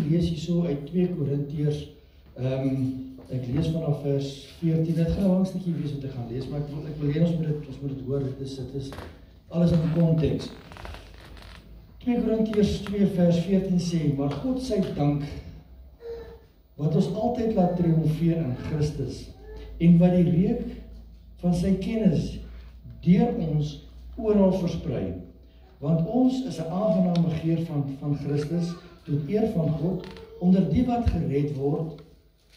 lees hierso uit 2 Korintiërs, ek lees vanaf vers 14, dit gaan 'n lang stukkie wees wat ek gaan lees, maar ek wil hê ons moet dit hoor, dit is alles in konteks. 2 Korintiërs 2 vers 14 sê, maar God sy dank, wat ons altyd laat triomfeer in Christus, en wat die reuk van sy kennis deur ons oral versprei, want ons is 'n aangename geur van Christus, tot eer van God, onder die wat gered word,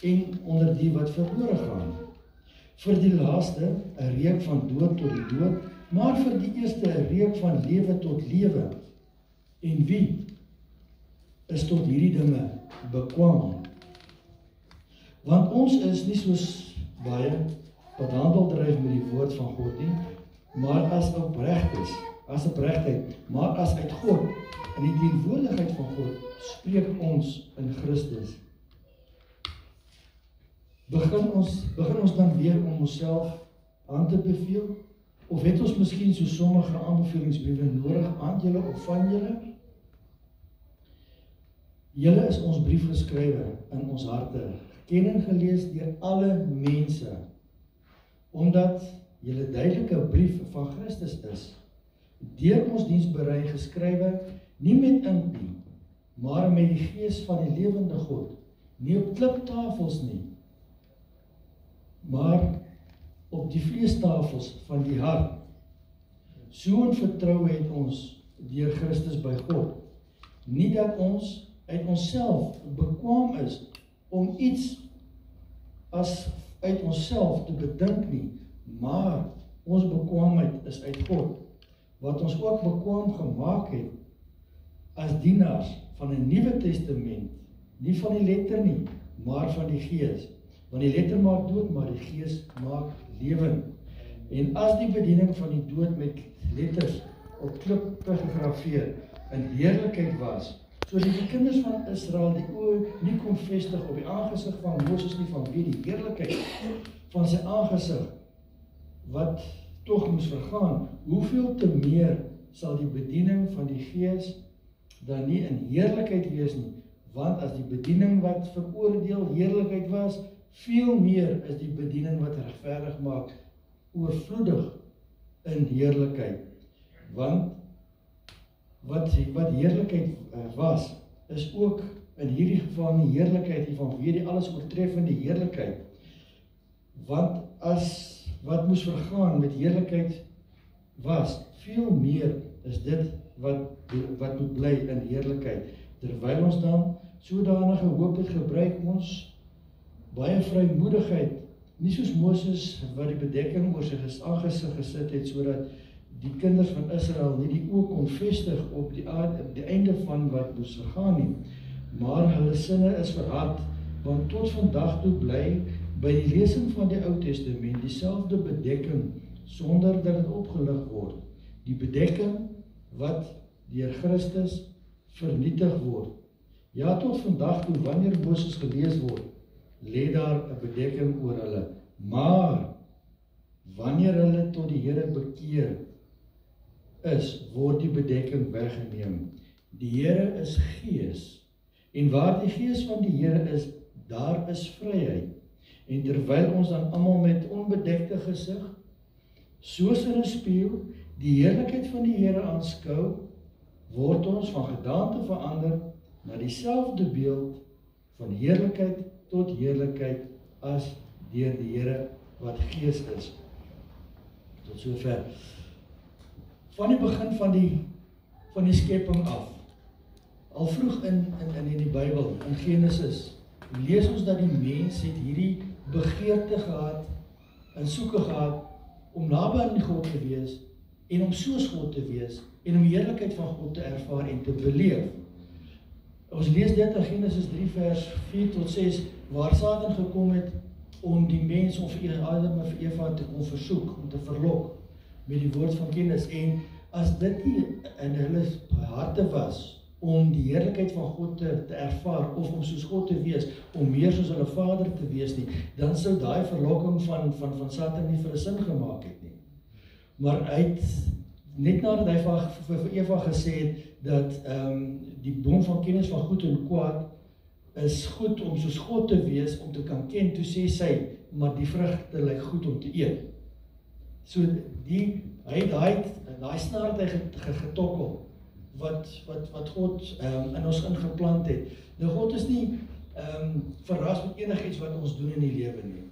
en onder die wat verlore gaan. Vir die laaste, 'n reuk van dood tot die dood, maar vir die eerste, 'n reuk van lewe tot lewe. En wie is tot hierdie dinge bekwam? Want ons is nie soos baie wat handel dryf met die woord van God nie, maar as opregtheid, maar as uit God, in die teenwoordigheid van God, spreek ons in Christus. Begin ons dan weer om onsself aan te beveel, of het ons miskien so sommige aanbevelingsbriewe nodig aan julle of van julle? Julle is ons brief geskrywe in ons harte, geken en gelees deur alle mense, omdat julle duidelike brief van Christus is, deur ons diensberei geskrywe, nie met ink nie, maar met die gees van die lewende God, nie op kliptafels nie, maar op die vleestafels van die hart. So in vertroue het ons deur Christus by God, nie dat ons uit onsself bekwam is om iets as uit onsself te bedink nie, maar ons bekwaamheid is uit God, wat ons ook bekwaam gemaak het as dienaars van 'n Nuwe Testament, nie van die letter nie, maar van die Gees. Want die letter maak dood, maar die Gees maak lewen. En as die bediening van die dood met letters op klippe gegraveer in heerlikheid was, sodat die kinders van Israel die oë nie kon vestig op die aangesig van Moses nie, vanweë die heerlikheid van sy aangesig, wat tog moes vergaan, hoeveel te meer sal die bediening van die Gees dan nie in heerlikheid wees nie, want as die bediening wat veroordeel heerlikheid was, veel meer is die bediening wat regverdig maak, oorvloedig in heerlikheid. Want wat heerlikheid was, is ook in hierdie geval nie heerlikheid nie, vanweë die alles oortreffende heerlikheid. Want as wat moes vergaan met heerlikheid was, veel meer is dit wat moet bly in heerlikheid. Terwyl ons dan sodanige hoop het, gebruik ons baie vrymoedigheid, nie soos Moses wat die bedekking oor sy aangesig gesit het, sodat die kinders van Israel nie die oog kon vestig op die einde van wat moes vergaan nie, maar hulle sinne is verhard, want tot vandag toe bly by die lesing van die Ou Testament dieselfde bedekking, sonder dat dit opgelig word. Die bedekking wat deur Christus vernietig word. Ja, tot vandag toe, wanneer Moses gelees word, lê daar 'n bedekking oor hulle. Maar wanneer hulle tot die Here bekeer is, word die bedekking weggeneem. Die Here is Gees, en waar die Gees van die Here is, daar is vryheid. En terwyl ons dan almal met onbedekte gesig, soos in 'n spieël, die heerlikheid van die Here aanskou, word ons van gedaante verander na dieselfde beeld van heerlikheid tot heerlikheid as deur die Here wat Gees is. Tot sover. Van die begin van die skepping af, al vroeg in die Bybel, in Genesis, lees ons dat die mens het hierdie begeerte gehad, en soeke gehad, om naby aan God te wees, en om soos God te wees, en om die heerlikheid van God te ervaar en te beleef. Ons lees dit in Genesis 3 vers 4 tot 6, waar Satan gekom het, om die mens, of Adam en Eva te kon versoek, om te verlok, met die woord van kennis, en as dit nie in hulle harte was, om die heerlikheid van God te ervaar, of om soos God te wees, om meer soos hulle Vader te wees nie, dan sou daai verlokking van Satan nie vir 'n sin gemaak het nie. Maar net nadat hy vir Eva gesê het, dat die boom van kennis van goed en kwaad is goed om soos God te wees, om te kan ken, toe sê sy, maar die vrugte lyk goed om te eet. So hy het daai snaartjie getokkel, wat God in ons ingeplant het. Nou God is nie verras met enigiets wat ons doen in die lewe nie.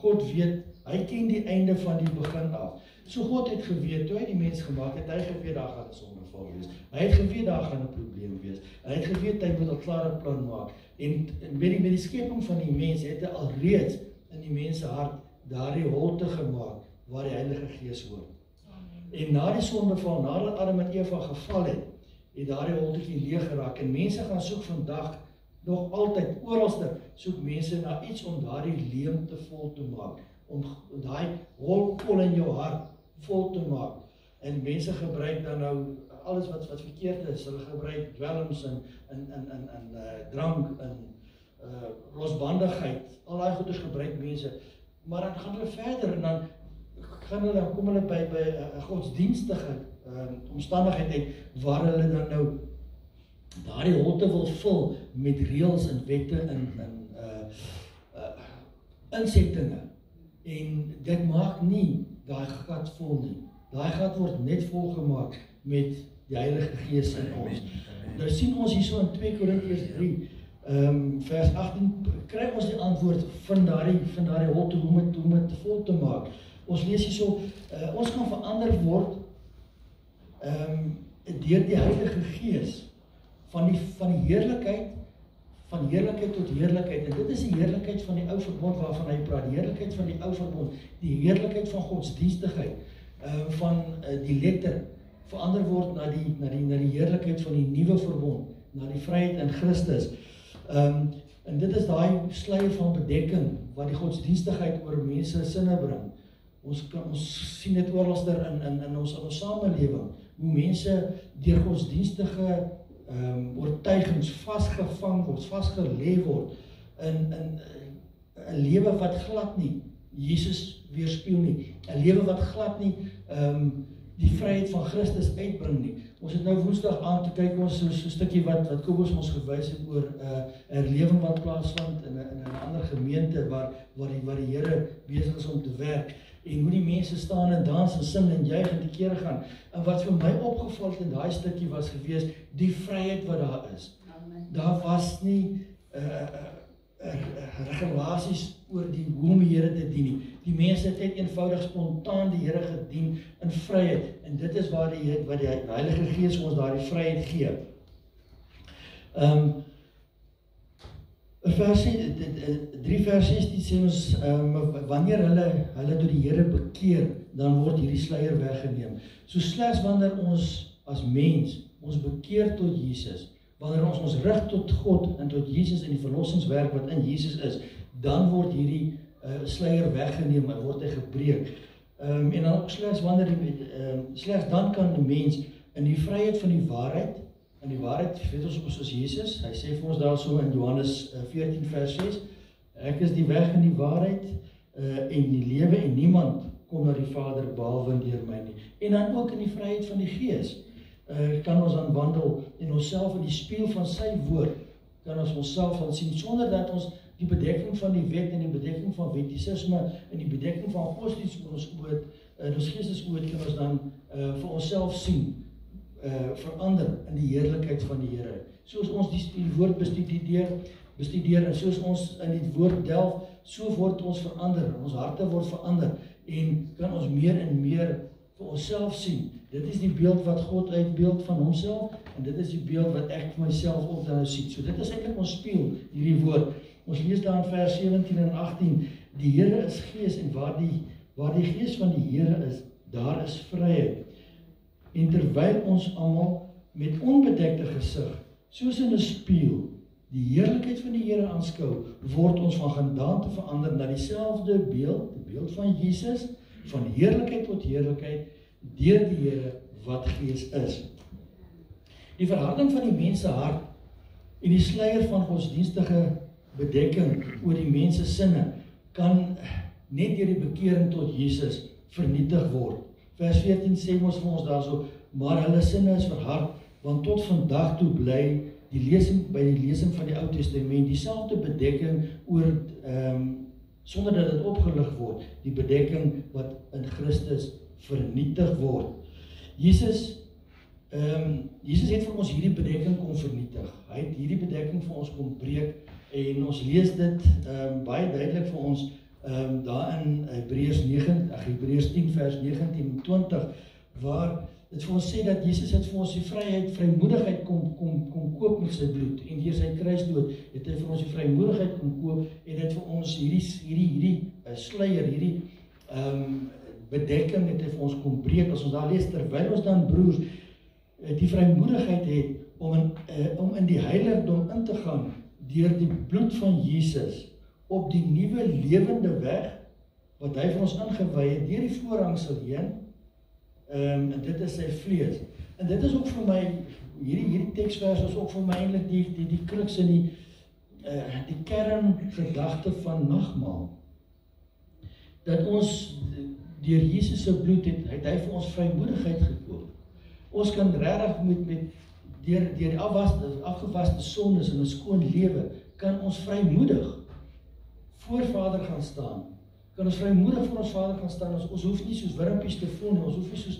God weet, hy ken die einde van die begin af. So God het geweet, toe hy die mens gemaak het, hy geweet daar gaan 'n sondeval wees. Hy het geweet daar gaan 'n probleem wees. Hy het geweet hy moet 'n klare plan maak. En met die skepping van die mens het hy alreeds in die mens se hart daardie holte gemaak waar die Heilige Gees woon. En na die sondeval, nadat Adam en Eva geval het daardie holtetjie leeg geraak en mense gaan soek vandag nog altyd oralste soek mense na iets om daardie leemte vol te maak, om daai hol in jou hart vol te maak. En mense gebruik dan nou alles wat verkeerd is. Hulle gebruik dwelms en drank en losbandigheid. Al daai goeders gebruik mense. Maar dan gaan hulle verder en dan kom hulle by 'n godsdienstige omstandigheid uit waar hulle dan nou daardie holte wil vul met reëls en wette en insettinge. En dit maak nie daai gat vol nie. Daai gat word net volgemaak met die Heilige Gees in ons. Nou sien ons hierso in 2 Korintiërs 3, vers 18, kry ons die antwoord van daardie holte hoe om dit vol te maak. Ons lees hierso, ons kan verander word deur die Heilige Gees van die heerlikheid, van heerlikheid tot heerlikheid. En dit is die heerlikheid van die ou verbond waarvan hy praat, die heerlikheid van die ou verbond, die heerlikheid van godsdienstigheid, van die letter, verander word na die heerlikheid van die nuwe verbond, na die vryheid in Christus. En dit is daai sluier van bedekking, wat die godsdienstigheid oor mense sinne bring. Ons sien dit oralster in ons samelewing, hoe mense deur godsdienstige oortuigings vasgevang word, vasgelê word, in 'n lewe wat glad nie Jesus weerspieël nie, 'n lewe wat glad nie die vryheid van Christus uitbring nie. Ons het nou Woensdag aan te kyk, ons so 'n stukkie wat Kobus ons gewys het oor 'n herlewing wat plaasvind in 'n ander gemeente waar die Here besig is om te werk. En hoe die mense staan en dans en sing en juig en te kere gaan. En wat vir my opgeval het in daai stukkie was gewees, die vryheid wat daar is. Amen. Daar was nie regulasies oor hoe om die Here te dien nie. Die mense het net eenvoudig spontaan die Here gedien in vryheid. En dit is waar die Heilige Gees ons daardie vryheid gee. Vers 3 vers 16 sê ons, wanneer hulle door die Here bekeer, dan word hierdie sluier weggeneem. So slegs wanneer ons as mens, ons bekeer tot Jesus, wanneer ons rig tot God en tot Jesus en die verlossingswerk wat in Jesus is, dan word hierdie sluier weggeneem en word hy gebreek. En dan ook slegs dan kan die mens in die vryheid van die waarheid, in die waarheid, weet ons soos Jesus, hy sê vir ons daar so in Johannes 14 vers 6, ek is die weg en die waarheid en die lewe en niemand kom na die Vader behalwe deur my nie. En dan ook in die vryheid van die Gees kan ons dan wandel en onsself in die spieël van sy woord, kan ons onsself dan sien, sonder dat ons die bedekking van die wet en die bedekking van wettisisme en die bedekking van godsdienst oor ons oud, ons geestesoord kan ons dan vir onsself sien, verander in die heerlikheid van die Here. Soos ons die woord bestudeer en soos ons in die woord delf, so word ons verander, ons harte word verander en kan ons meer en meer vir onsself sien. Dit is die beeld wat God uitbeeld van homself en dit is die beeld wat ek vir myself ook dan sien. So dit is eintlik ons spieël, hierdie woord. Ons lees daar in vers 17 en 18, die Here is Gees en waar die Gees van die Here is, daar is vryheid. En terwyl ons almal met onbedekte gesig, soos in 'n spieël, die heerlikheid van die Here aanskou, word ons van gedaante verander na dieselfde beeld, die beeld van Jesus, van heerlikheid tot heerlikheid, deur die Here wat Gees is. Die verharding van die mens se hart en die sluier van godsdienstige bedekking oor die mens se sinne kan net deur die bekering tot Jesus vernietig word. Vers 14 sê ons vir ons daarso, maar hulle sinne is verhard, want tot vandag toe bly by die lesing van die Ou Testament, dieselfde bedekking oor, sonder dat dit opgelig word, die bedekking wat in Christus vernietig word. Jesus het vir ons hierdie bedekking kom vernietig. Hy het hierdie bedekking vir ons kom breek, en ons lees dit baie duidelik vir ons daar in Hebreërs 10 vers 19 en 20, waar dit vir ons sê dat Jesus het vir ons die vrymoedigheid kom koop met sy bloed, en deur sy kruisdood het hy vir ons die vrymoedigheid kom koop, en het vir ons hierdie sluier, hierdie bedekking het hy vir ons kom breek. As ons daar lees, terwyl ons dan broers die vrymoedigheid het om in die heiligdom in te gaan deur die bloed van Jesus op die nuwe lewende weg wat hy vir ons ingewy het deur die voorhangsel heen, en dit is sy vlees. En dit is ook vir my, hierdie teksvers is ook vir my eintlik die crux en die kerngedagte van nagmaal. Dat ons deur Jesus se bloed het hy vir ons vrymoedigheid gekoop. Ons kan regtig deur die afgewaste sondes en 'n skoon lewe, kan ons vrymoedig voor Vader gaan staan. Kan ons vrymoedig voor ons Vader gaan staan. Ons hoef nie soos wurmpies te voel nie. Ons hoef nie soos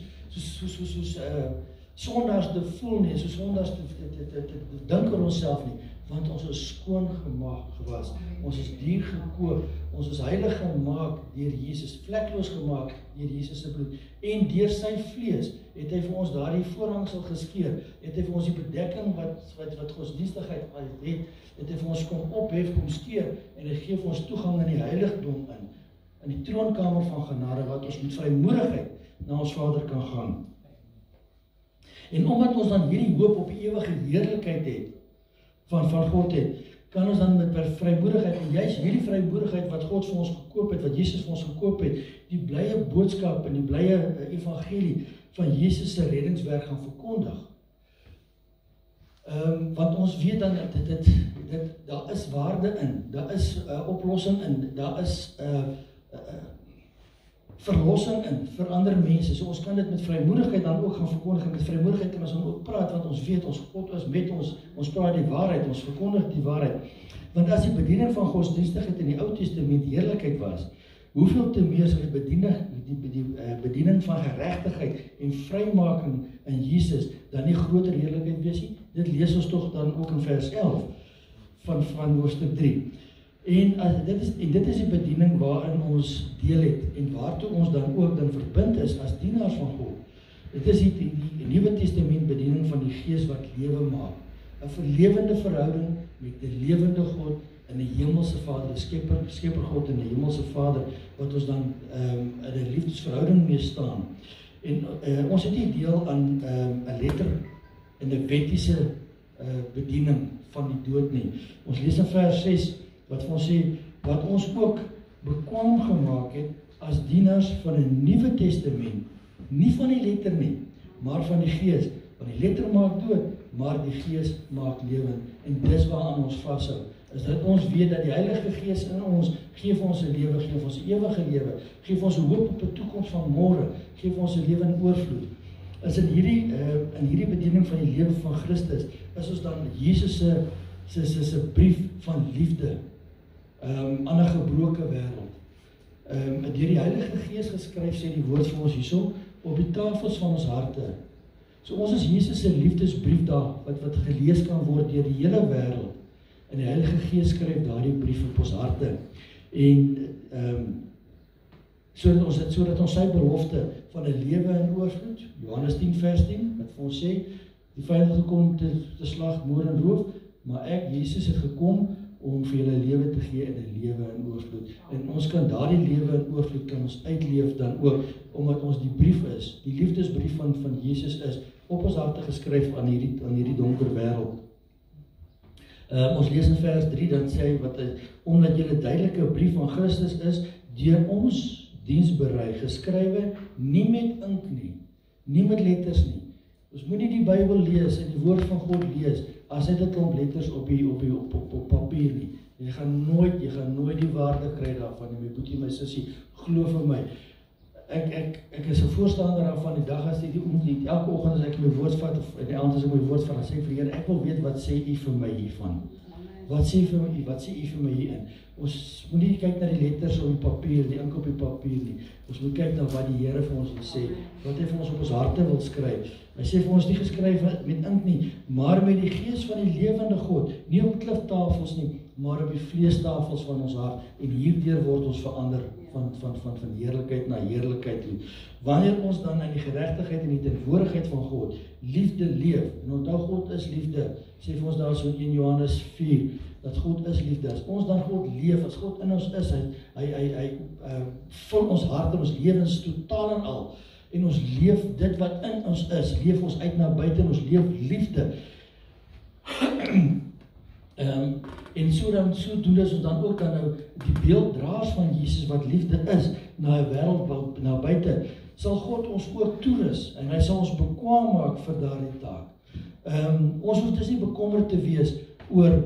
sondaars te voel nie. Soos sondaars te dink oor onsself nie. Want ons is skoon gemaak gewas. Ons is duur gekoop. Ons is heilig gemaak deur Jesus, vlekloos gemaak deur Jesus se bloed. En deur sy vlees het hy vir ons daardie voorhangsel geskeur. Het hy vir ons die bedekking wat godsdienstigheid het hy vir ons kom ophef, kom skeer, en hy gee vir ons toegang in die heiligdom in die troonkamer van genade, wat ons met vrymoedigheid na ons Vader kan gaan. En omdat ons dan hierdie hoop op die ewige heerlikheid het, van God het, kan ons dan met vrymoedigheid, en juist hierdie vrymoedigheid wat God vir ons gekoop het, wat Jesus vir ons gekoop het, die blye boodskap en die blye evangelie van Jesus se reddingswerk gaan verkondig. Want ons weet dan dat daar is waarde in, daar is oplossing in, daar is verlossing in vir ander mense. So ons kan dit met vrymoedigheid dan ook gaan verkondig, en met vrymoedigheid kan ons dan ook praat, want ons weet, ons God is met ons praat die waarheid, ons verkondig die waarheid. Want as die bediening van godsdienstigheid in die Ou Testament heerlikheid was, hoeveel te meer sal die bediening van geregtigheid en vrymaking in Jesus dan nie groter heerlikheid wees nie? Dit lees ons tog dan ook in vers 11 van hoofstuk 3. En dit is die bediening waarin ons deel het, en waartoe ons dan ook verbind is as dienaars van God. Dit is die Nuwe Testament bediening van die Gees wat lewe maak. 'n verlewende verhouding met die lewende God en die hemelse Vader, die skepper God en die hemelse Vader, wat ons dan in 'n liefdesverhouding mee staan. En ons het nie deel aan 'n letter in 'n wettiese bediening van die dood nie. Ons lees in vers 6 wat vir ons sê, wat ons ook bekwam gemaak het as dienaars van 'n Nuwe Testament, nie van die letter nie, maar van die Gees. Want die letter maak dood, maar die Gees maak lewend. En dis waaraan ons vashou, is dat ons weet dat die Heilige Gees in ons gee vir ons 'n lewe, gee vir ons 'n ewige lewe, gee vir ons 'n hoop op 'n toekoms van môre, gee vir ons 'n lewe in oorvloed. Is in hierdie bediening van die lewe van Christus, is ons dan Jesus se brief van liefde aan 'n gebroke wêreld. Deur die Heilige Gees geskryf, sê die woord vir ons hierso, op die tafels van ons harte. So ons is Jesus se liefdesbrief daar, wat gelees kan word deur die hele wêreld. En die Heilige Gees skryf daardie brief op ons harte. En sodat ons sy belofte van 'n lewe in oorvloed, Johannes 10 vers 10, wat vir ons sê, die vyand gekom te slag, moord en roof, maar ek, Jesus, het gekom om vir julle lewe te gee in 'n lewe in oorvloed. En ons kan daardie lewe in oorvloed kan ons uitleef dan ook, omdat ons die brief is, die liefdesbrief van Jesus is, op ons harte geskryf aan hierdie donker wêreld. Ons lees in vers 3, dan sê hy, omdat julle duidelike brief van Christus is, deur ons diensberei, geskrywe, nie met ink nie met letters nie. Ons moet nie die Bybel lees en die woord van God lees, as hy dit klomp letters op papier nie. Jy gaan nooit die waarde kry daarvan, my boetie, my sussie, glo vir my. ek is 'n voorstander daarvan die dag as die elke oggend as ek my woord vat of in die aand as ek my woord vat, dan sê ek vir die Here, ek wil weet wat sê U vir my hiervan. Wat sê U vir my hierin? Ons moet nie kyk na die letters op die papier, die ink op die papier nie. Ons moet kyk na wat die Here vir ons wil sê, wat hy vir ons op ons harte wil skryf. Hy sê vir ons nie geskryf met ink nie, maar met die gees van die lewende God, nie op kliftafels nie, maar op die vleestafels van ons hart, en hierdeur word ons verander van heerlikheid na heerlikheid toe. Wanneer ons dan in die geregtigheid en die teenwoordigheid van God liefde leef, en onthou God is liefde, sê vir ons daar so in 1 Johannes 4, dat God is liefde. As ons dan God leef, as God in ons is, hy vul ons hart en ons lewens totaal en al, en ons leef dit wat in ons is, leef ons uit na buite, en ons leef liefde. En sodoende is ons dan ook dan nou die beelddraers van Jesus wat liefde is, na 'n wêreld na buite, sal God ons ook toerus, en hy sal ons bekwaam maak vir daardie taak. Ons hoef dus nie bekommerd te wees oor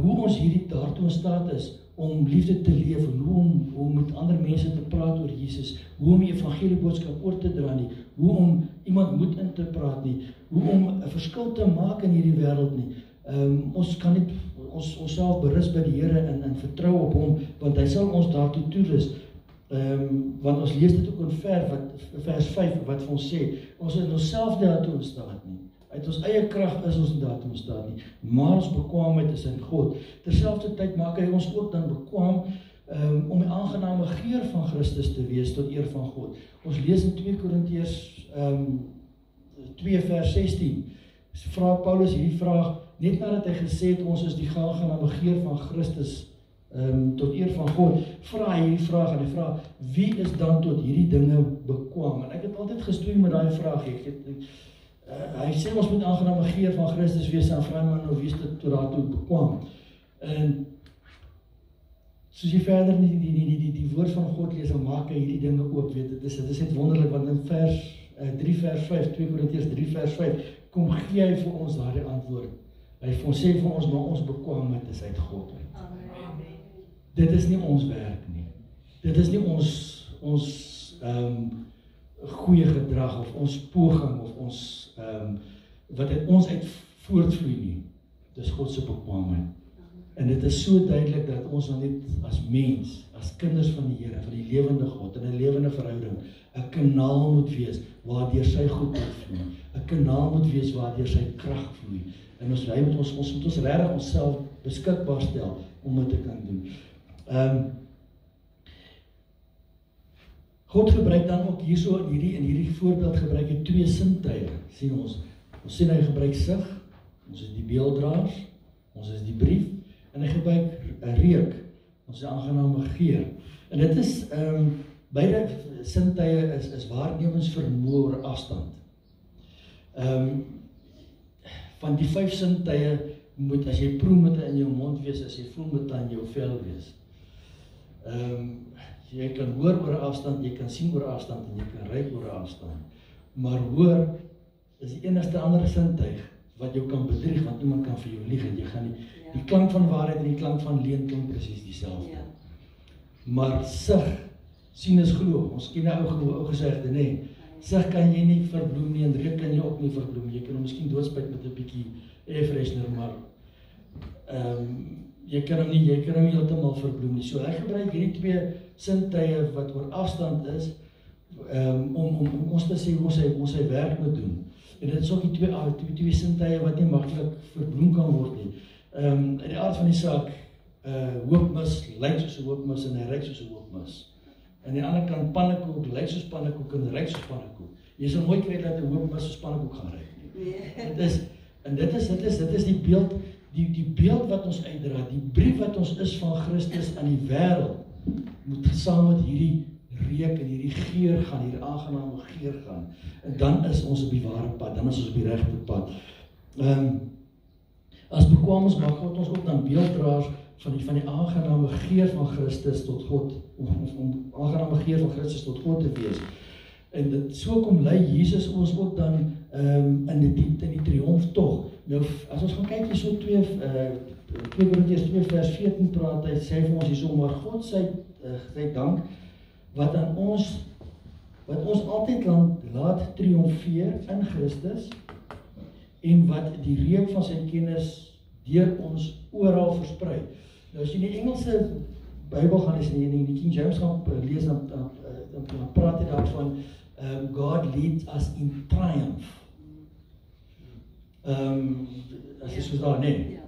hoe ons daartoe in staat is om liefde te leef, en hoe om met ander mense te praat oor Jesus, hoe om die evangelieboodskap oor te dra nie, hoe om iemand moed in te praat nie, hoe om 'n verskil te maak in hierdie wêreld nie. Ons kan net onsself berus by die Here en vertrou op hom, want hy sal ons daartoe toerus. Want ons lees dit ook in vers 5 wat vir ons sê, ons is onsself daartoe in staat nie. Uit ons eie krag is ons daartoe in staat nie, maar ons bekwaamheid is in God. Terselfdertyd maak hy ons ook dan bekwaam om die aangename geur van Christus te wees tot eer van God. Ons lees in 2 Korintiërs 2 vers 16, vra Paulus hierdie vraag, net nadat hy gesê het, ons is die aangename geur van Christus tot eer van God, vra hy hierdie vraag, en hy vra, wie is dan tot hierdie dinge bekwaam? En ek het altyd gestoei met daai vraag, hy sê ons moet aangename geur van Christus wees, en vra maar nou, wie is dit tot daartoe bekwaam? En soos jy verder die woord van God lees, dan maak hy hierdie dinge ook, weet, dit is net wonderlik, want in vers 3 vers 5, 2 Korintiërs 3 vers 5, kom gee hy vir ons daardie antwoord. Hy sê vir ons, maar ons bekwaamheid is uit God uit. Amen. Dit is nie ons werk nie. Dit is nie ons goeie gedrag, of ons poging, of ons, wat uit ons uit voortvloei nie. Dit is God se bekwaamheid. En dit is so duidelik dat ons dan net as mens, as kinders van die Here, van die lewende God, in 'n lewende verhouding, 'n kanaal moet wees, waardeur sy goedheid vloei. 'n Kanaal moet wees, waardeur sy krag vloei. En ons moet ons regtig onsself beskikbaar stel, om dit te kan doen. God gebruik dan ook hierso, in hierdie voorbeeld gebruik hy 2 sintuie, sien ons sien hy gebruik sig, ons is die beelddraers, ons is die brief, en hy gebruik 'n reuk, ons is die aangename geur. En dit is, beide sintuie is waarnemingsvermoë oor afstand. Van die 5 sintuie moet, as jy proe met in jou mond wees, as jy voel met in jou vel wees. Jy kan hoor oor 'n afstand, jy kan sien oor 'n afstand, en jy kan ruik oor 'n afstand. Maar hoor is die enigste ander sintuig wat jou kan bedrieg, want niemand kan vir jou lieg, en jy gaan nie, die klank van waarheid en die klank van leuen klink presies dieselfde. Maar sig, sien is glo, ons ken 'n ou gesegde, nê, sig kan jy nie verbloem nie, en reuk kan jy ook nie verbloem. Jy kan hom miskien doodspuit met 'n bietjie air freshener, maar jy kan hom nie heeltemal verbloem nie. So hy gebruik hierdie 2 sintuie wat oor afstand is, om ons te sê hoe ons sy werk moet doen. En dit is ook die 2 sintuie wat nie maklik verbloem kan word nie. In die aard van die saak, hoopmis lyk soos 'n hoopmis, en hy ruik soos 'n hoopmis. Aan die ander kant, pannekoek lyk soos pannekoek, en ruik soos pannekoek. Jy sal nooit kry dat 'n hoopmis soos pannekoek gaan ruik nie. Dit is die beeld, die beeld wat ons uitdra, die brief wat ons is van Christus aan die wêreld, moet saam met hierdie reuk en hierdie geur gaan, hierdie aangename geur gaan. En dan is ons op die ware pad, dan is ons op die regte pad. As bekwaamdes maak God ons ook dan beelddraers van die aangename geur van Christus tot God, om aangename geur van Christus tot God te wees. En dit so kom lei Jesus ons ook dan in die triomftog. Nou, as ons gaan kyk hier so 2 Korintiërs 2 vers 14 praat, hy sê vir ons hierso, maar God sy dank, wat aan ons wat ons altyd laat triomfeer in Christus, en wat die reuk van sy kennis deur ons oral versprei. Nou as jy in die Engelse Bybel gaan lees, in die King James gaan lees, dan praat hy daarvan, God leads us in triumph. As jy soos daar, nee.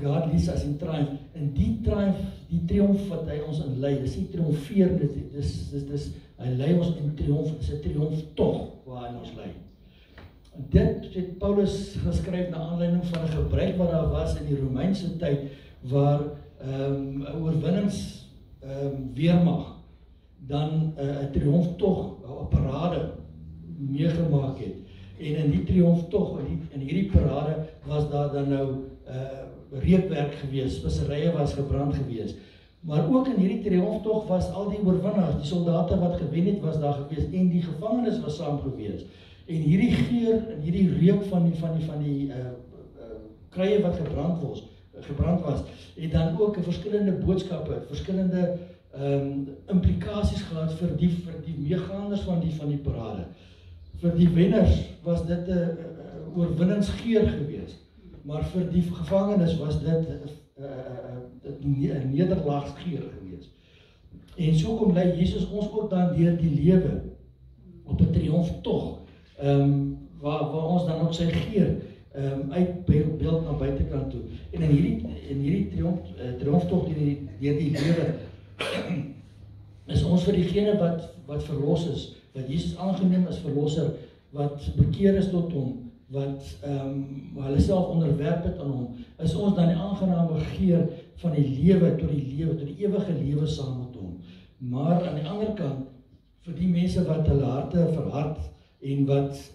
God leads us in triumph. En die triomf wat hy ons in lei, dis nie triomfeer, hy lei ons in triomf, dis 'n triomftog waarin ons lei. Dit het Paulus geskryf na aanleiding van 'n gebruik wat daar was in die Romeinse tyd, waar 'n oorwinnings weermag dan 'n triomftog, 'n parade meegemaak het. En in die triomftog, in hierdie parade, was daar dan nou reukwerk gewees, speserye was gebrand gewees. Maar ook in hierdie triomftog was al die oorwinnaars, die soldate wat gewen het, was daar gewees, en die gevangenes was saam gewees. En hierdie geur en hierdie reuk van die krye wat gebrand was, het dan ook verskillende boodskappe, verskillende implikasies gehad vir die meegaanders van die parade. Vir die wenners was dit 'n oorwinningsgeur gewees, maar vir die gevangenes was dit 'n nederlaagsgeur gewees. En so kom lei Jesus ons ook dan deur die lewe op 'n triomftog, waar ons dan ook sy geur uitbeeld na buitekant toe. En in hierdie triomftog deur die lewe is ons vir diegene wat verlos is, wat Jesus aangeneem is verlosser, wat bekeer is tot hom, wat hulle self onderwerp het aan hom, is ons dan die aangename geur van die lewe tot die ewige lewe saam met hom. Maar aan die ander kant, vir die mense wat hulle harte verhard en wat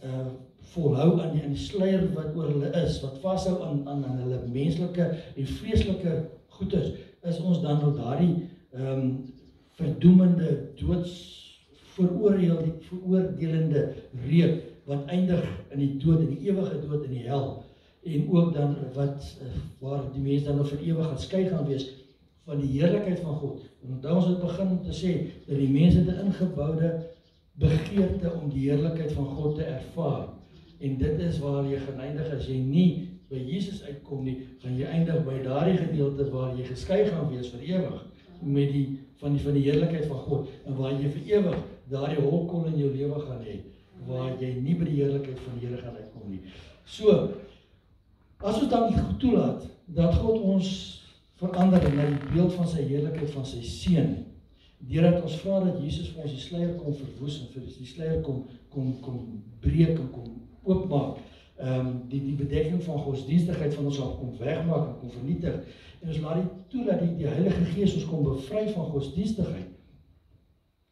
volhou aan die sluier wat oor hulle is, wat vashou aan hulle menslike en vleeslike goeders, is ons dan nou daardie verdoemende, veroordelende reuk, wat eindig in die dood, in die ewige dood, in die hel, en ook dan waar die mens dan nog vir ewig gaan skei gaan wees van die heerlikheid van God. En onthou ons het begin om te sê, dat die mense het 'n ingebouwde begeerte om die heerlikheid van God te ervaar, en dit is waar jy gaan eindig, as jy nie by Jesus uitkom nie, gaan jy eindig by daardie gedeelte waar jy geskei gaan wees vir ewig, met van die heerlikheid van God, en waar jy vir ewig daardie holkol in jou lewe gaan hê, waar jy nie by die heerlikheid van die Here gaan uitkom nie. So, as ons dan toelaat, dat God ons verander na die beeld van sy heerlikheid van sy seun, deurdat ons vra dat Jesus vir ons die sluier kom verwoes, en vir die sluier kom breek en kom oopmaak, die bedekking van godsdienstigheid van ons sal kom wegmaak en kom vernietig, en ons laat die toe dat die Heilige Gees ons kom bevry van godsdienstigheid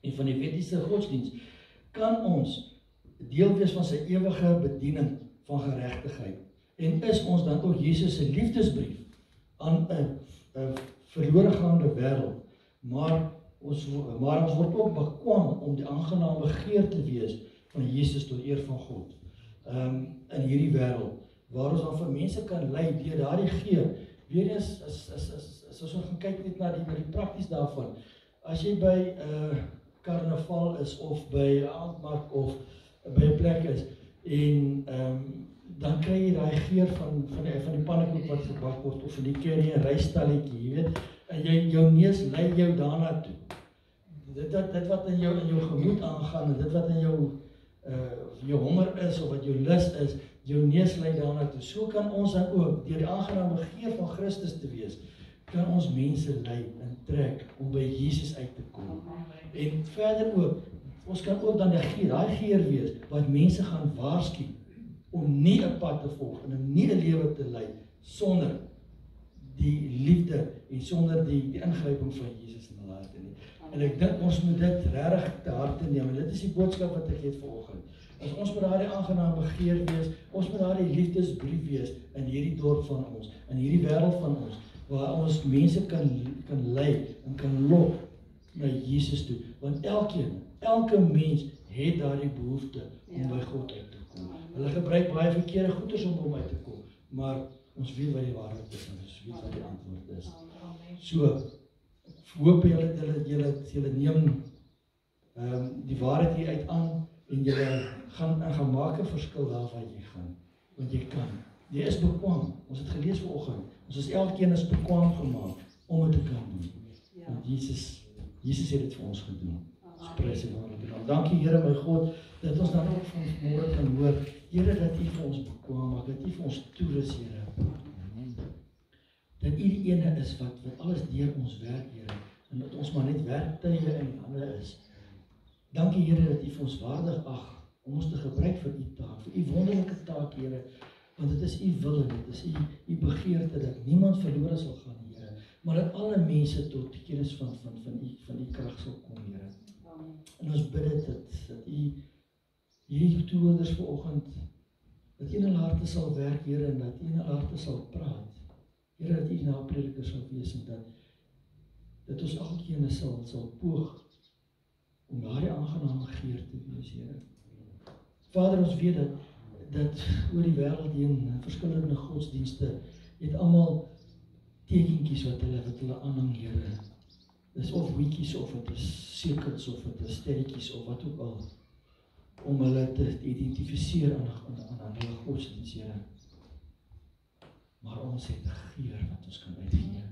en van die wettiese godsdienst, kan ons deel wees van sy ewige bediening van geregtigheid, en is ons dan ook Jesus se liefdesbrief aan 'n verlore gaande wêreld, maar ons word ook bekwam om die aangename geur te wees van Jesus tot eer van God in hierdie wêreld, waar ons dan vir mense kan lei deur daardie geur. Weer eens, as ons gaan kyk net na die prakties daarvan, as jy by karnaval is, of by 'n aandmark, of by 'n plek is, en dan kry jy daai geur van die pannekoek wat gebak word, of in die curry en rystalletjie, jy weet, en jou neus lei jou daarna toe. Dit wat in jou gemoed aangaan, en dit wat in jou honger is, of wat jou lus is, jou neus lei daarna toe. So kan ons dan ook, deur die aangename geur van Christus te wees, kan ons mense lei en trek om by Jesus uit te kom. En verder ook, ons kan ook dan daai geur wees, wat mense gaan waarsku, om nie 'n pad te volg, en om nie 'n lewe te lei, sonder die liefde, en sonder die ingryping van Jesus in hulle harte nie. En ek dink ons moet dit regtig te harte neem, en dit is die boodskap wat ek het vanoggend. As ons met daardie aangename geur wees, ons met daardie liefdesbrief wees, in hierdie dorp van ons, in hierdie wêreld van ons, waar ons mense kan lei, en kan lok na Jesus toe, want elke mens het daardie behoefte om by God uit te kom. Hulle gebruik baie verkeerde goeders om hom uit te kom, maar ons weet wat die waarheid is, en ons weet wat die antwoord is. So, ek hoop julle neem die waarheid hier uit aan, en jy gaan maak 'n verskil daar waar jy gaan, want jy kan. Jy is bekwam, ons het gelees vanoggend, ons is elkeen is bekwam gemaak, om dit te kan doen. Want Jesus het dit vir ons gedoen. Ons prys en wonderlike naam. Dankie Here my God, dat ons dan ook van ons môre kan hoor, Here, dat U vir ons bekwam maak, dat U vir ons toerus, Here. Dat U die ene is wat alles deur ons werk, Here, en dat ons maar net werktuie in hande is. Dankie Here dat U vir ons waardig ag om ons te gebruik vir U taak, vir U wonderlike taak, Here, want dit is U wil en dit is U begeerte dat niemand verlore sal gaan, Here, maar dat alle mense tot kennis van U krag sal kom, Here. En ons bid dit dat U hierdie toehoorders vanoggend, dat U in hulle harte sal werk, Here, en dat U in hulle harte sal praat. Here, dat U naprediker sal wees en dat ons elkeen sal poog om daardie aangename geur te wees, Here. Vader, ons weet dat oor die wêreld heen verskillende godsdienste het almal tekentjies wat hulle aanhang, Here. Dis of wiekies of dit is cirkels of dit is sterretjies of wat ook al, om hulle te identifiseer aan hulle godsdienst, Here. Maar ons het 'n geur wat ons kan uitgee.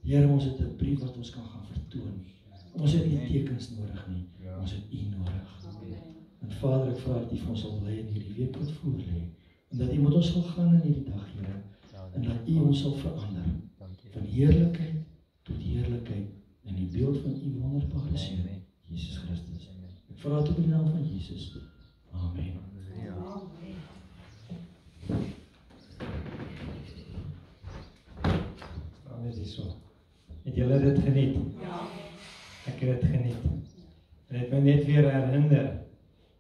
Here, ons het 'n brief wat ons kan gaan vertoon. Ons het nie tekens nodig nie, ons het U nodig. En Vader, ek vra dat U vir ons sal lei in hierdie week wat voor lê, en dat U met ons sal gaan in hierdie dag, Here, en dat U ons sal verander, van heerlikheid tot heerlikheid, in die beeld van U wonderbare Seun, Jesus Christus. Ek vra dit op die naam van Jesus. Amen. Staan is hier so. Het julle dit geniet? Ja. Ek het dit geniet. En het my net weer herinner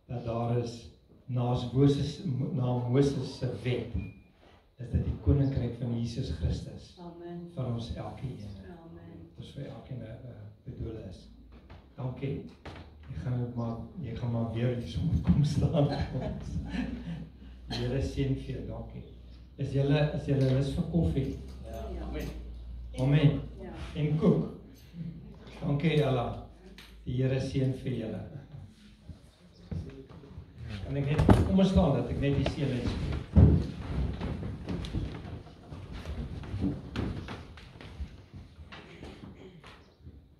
dat daar is na Moses se wet, is dit die koninkryk van Jesus Christus. Amen. Vir ons elkeen. Amen. Dis vir elkeen bedoel is. Dankie. Jy gaan maar weer hier so moet kom staan. Die Here seën vir jou, dankie. Is julle lus vir koffie? Ja. Amen. Amen. Ja. En koek. Dankie Ella. Die Here seën vir julle. Kan ek net kom staan dat ek net die seën het.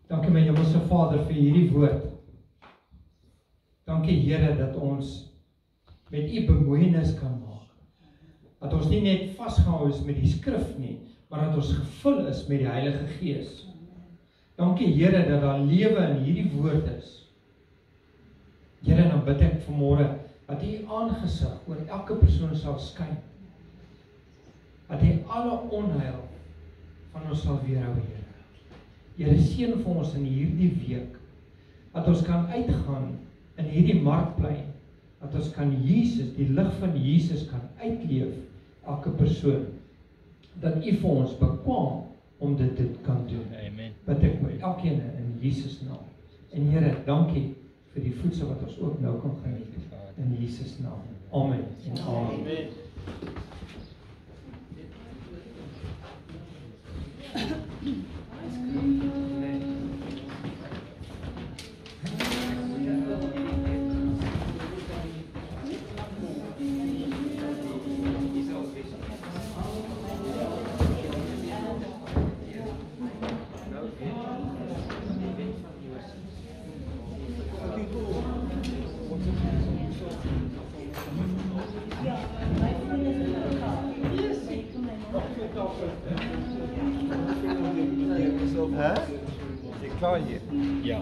Dankie my Hemelse Vader vir hierdie woord. Dankie Here dat ons met U bemoeienis kan maak. Dat ons nie net vasgehou is met die skrif nie, maar dat ons gevul is met die Heilige Gees. Dankie Here dat daar lewe in hierdie woord is. Here, dan bid ek vanmôre dat U aangesig oor elke persoon sal skyn. Dat U alle onheil van ons sal weerhou, Here. Here, seën vir ons in hierdie week, dat ons kan uitgaan in hierdie markplein, dat ons kan Jesus, die lig van Jesus kan uitleef, elke persoon, dat U vir ons bekwam om dit kan doen. Amen. Bid ek my elkeen in Jesus naam. En Here, dankie vir die voedsel wat ons ook nou kan geniet, in Jesus naam. Amen. En amen. Amen. Hè? Je klaar hier? Ja.